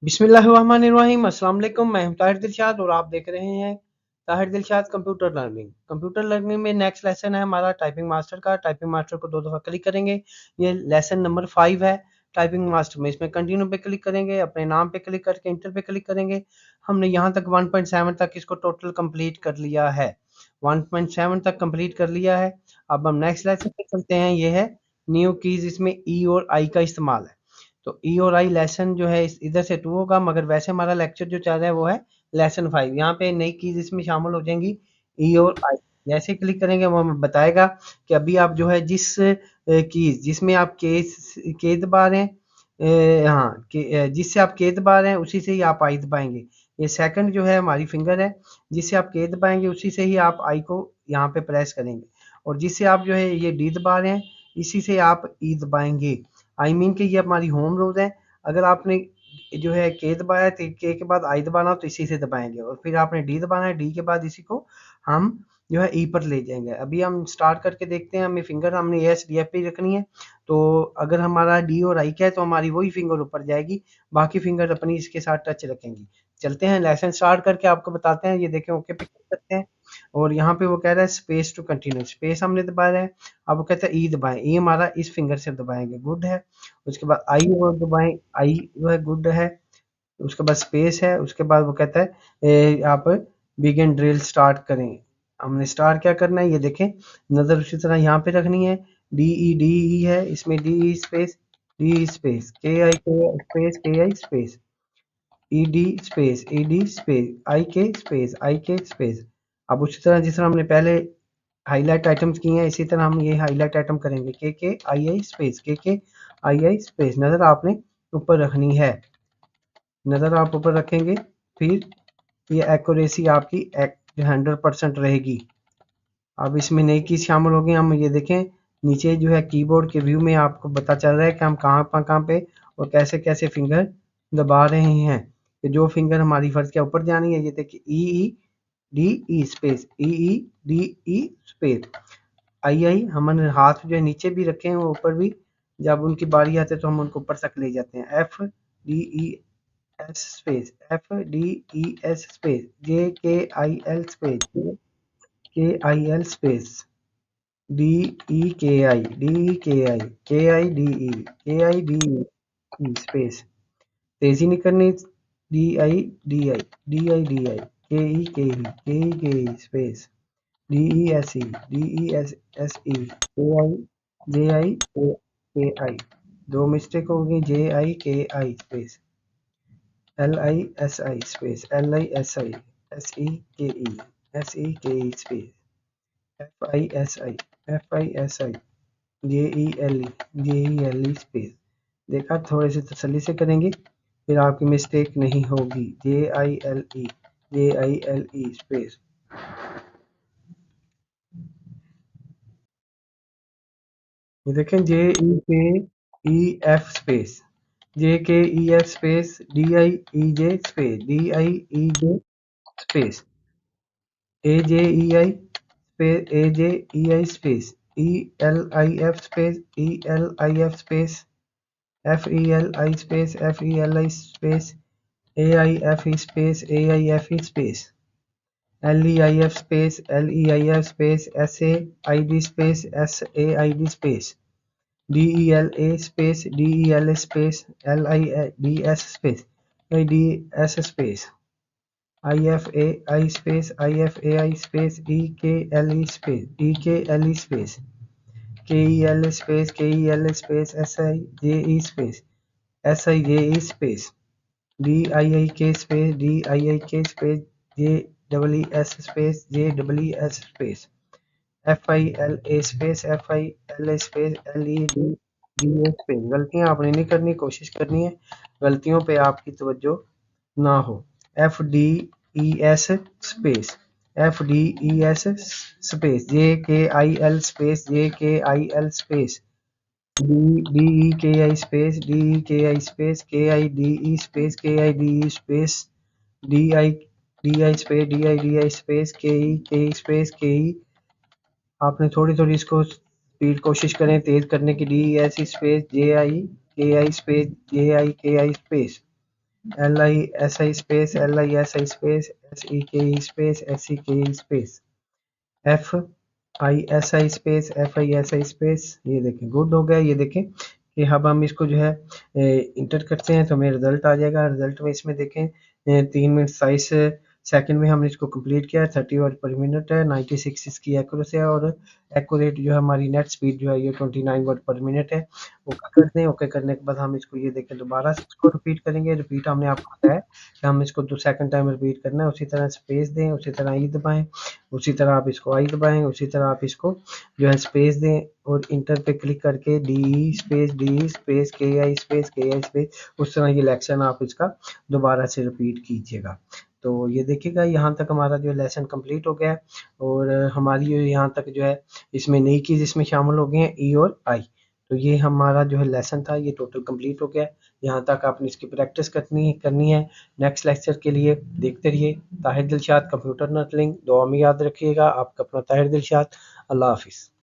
बिस्मिल्लाहिर्रहमानिर्रहीम। अस्सलाम वालेकुम। मैं हूं ताहिर दिलशाद और आप देख रहे हैं Tahir Dilshad computer learning. Computer learning में नेक्स्ट लेसन है हमारा टाइपिंग मास्टर का। टाइपिंग मास्टर को 2 दफ़ा क्लिक करेंगे, ये लेसन नंबर 5 है टाइपिंग मास्टर में। इसमें कंटिन्यू पे क्लिक करेंगे, अपने नाम पे क्लिक करके इंटर पे क्लिक करेंगे। हमने यहाँ तक 1.7 तक इसको टोटल कंप्लीट कर लिया है, 1.7 तक कंप्लीट कर लिया है। अब हम नेक्स्ट लेसन पे चलते हैं। ये है न्यू कीज, इसमें ई और आई का इस्तेमाल है। तो ई और आई लेसन जो है इधर से 2 होगा, मगर वैसे हमारा लेक्चर जो चल रहा है वो है लेसन 5। यहाँ पे नई कीज इसमें शामिल हो जाएंगी, ई और आई। जैसे क्लिक करेंगे वो हमें बताएगा कि अभी आप जो है जिस कीज जिसमें आप के दबा रहे हैं, हाँ जिससे आप के दबा रहे हैं उसी से ही आप आई दबाएंगे। ये सेकंड जो है हमारी फिंगर है, जिससे आप के दबाएंगे उसी से ही आप आई को यहाँ पे प्रेस करेंगे। और जिससे आप जो है ये डी दबा रहे हैं इसी से आप ई दबाएंगे। आई मीन कि ये हमारी होम रूल है। अगर आपने जो है के दबाया तो के बाद आई दबाना हो तो इसी से दबाएंगे, और फिर आपने डी दबाना है, डी के बाद इसी को हम जो है ई पर ले जाएंगे। अभी हम स्टार्ट करके देखते हैं। हमें फिंगर हमने एस डी एफ पे रखनी है, तो अगर हमारा डी और आई का है तो हमारी वही फिंगर ऊपर जाएगी, बाकी फिंगर अपनी इसके साथ टच रखेंगी। चलते हैं लेसन स्टार्ट करके आपको बताते हैं। ये देखें ओके पे क्लिक करते हैं और यहाँ पे वो कह रहा है स्पेस टू कंटिन्यू, स्पेस हमने दबाया है। अब वो कहता है ई दबाएं, ई हमारा इस फिंगर से दबाएंगे, गुड है। उसके बाद आई वो दबाएं, आई जो है गुड है। उसके बाद स्पेस है, उसके बाद वो कहता है आप बिगिन ड्रिल स्टार्ट करें। हमने स्टार्ट क्या करना है ये देखें, नजर उसी तरह यहाँ पे रखनी है। डी ई है, इसमें D space K I space K I space E D space I K space. अब उसी तरह जिस तरह हमने पहले हाईलाइट आइटम्स किए हैं इसी तरह हम ये हाईलाइट आइटम करेंगे, के आई आई स्पेस। नजर आपने ऊपर रखनी है, नजर आप ऊपर रखेंगे, फिर ये एक्यूरेसी आपकी 100% रहेगी। अब इसमें नई चीज शामिल होगी, हम ये देखें नीचे जो है कीबोर्ड के व्यू में आपको पता चल रहा है कि हम कहाँ पे और कैसे कैसे फिंगर दबा रहे हैं। कि जो फिंगर हमारी फर्ज के ऊपर जानी है, ये देखिए E space D E space I I. हमने हाथ जो है नीचे भी रखे हैं ऊपर भी, जब उनकी बारी आती है तो हम उनको ऊपर तक ले जाते हैं। F D E S space J K I L space D E space. तेजी नहीं करनी, डी आई स्पेस जे आई के आई। दो मिस्टेक होगी, जे आई के I space LISI space LISI SEKE space FISI JELE space। देखा, थोड़े से तसल्ली से करेंगे फिर आपकी मिस्टेक नहीं होगी। JILE space. ये देखें JEKEF space JKEF space DIEJ space DIEJ space AJEI space AJEI space ELIF space ELIF space FELI space FELI space AIFE space AIFE space LEIF space LEIF space SAID space SAID space DELA space DELA space LIDS space IDS space IFAI space IFAI space EKLE space EKLE space KEL space KEL space SIJE space SIJE space DIIK space DIIK space JES space JES space FILA space FILA space LEDDA space। गलतियां आपने नहीं करनी, कोशिश करनी है गलतियों पे आपकी तवज्जो ना हो। FDES space FDES space JKIL space JKIL space DEKI space DEKI space KIDE space KIDE space DI space DI space KE space KE। आपने थोड़ी थोड़ी इसको स्पीड कोशिश करें तेज करने की। DES space JI KI space JI KI space LISI space LISI space SEKE space SEKE space FISI space FISI space. ये देखें गुड हो गया। ये देखें कि अब हम इसको जो है इंटर करते हैं तो हमें रिजल्ट आ जाएगा। रिजल्ट में इसमें देखें 3 मिनट 27 सेकंड में हमने इसको कंप्लीट किया है। 30 वर्ड पर मिनट है। 96 इसकी एक्यूरेसी है और एक्यूरेट जो है हमारी नेट स्पीड जो है ये 29 वर्ड पर मिनट है। ओके कर दें। ओके करने के बाद हम इसको ये देखें दोबारा से इसको रिपीट करेंगे। रिपीट हमने आपको बताया कि हम इसको सेकंड टाइम रिपीट करना है। उसी तरह स्पेस दें, उसी तरह ई दबाएं, उसी तरह आप इसको आई दबाएं, उसी तरह आप इसको जो है स्पेस दें और इंटर पे क्लिक करके D space K I space उस तरह ये लेक्शन आप इसका दोबारा से रिपीट कीजिएगा। तो ये देखिएगा यहाँ तक हमारा जो लेसन कंप्लीट हो गया है और हमारी यहाँ तक जो है इसमें नई चीज़ इसमें शामिल हो गई हैं ई और आई। तो ये हमारा जो है लेसन था ये टोटल कंप्लीट हो गया है। यहाँ तक आपने इसकी प्रैक्टिस करनी है। नेक्स्ट लेक्चर के लिए देखते रहिए ताहिर दिलशाद कंप्यूटर नर्सलिंग। दुआ में याद रखिएगा आपका अपना ताहिर दिलशाद। अल्लाह हाफिज़।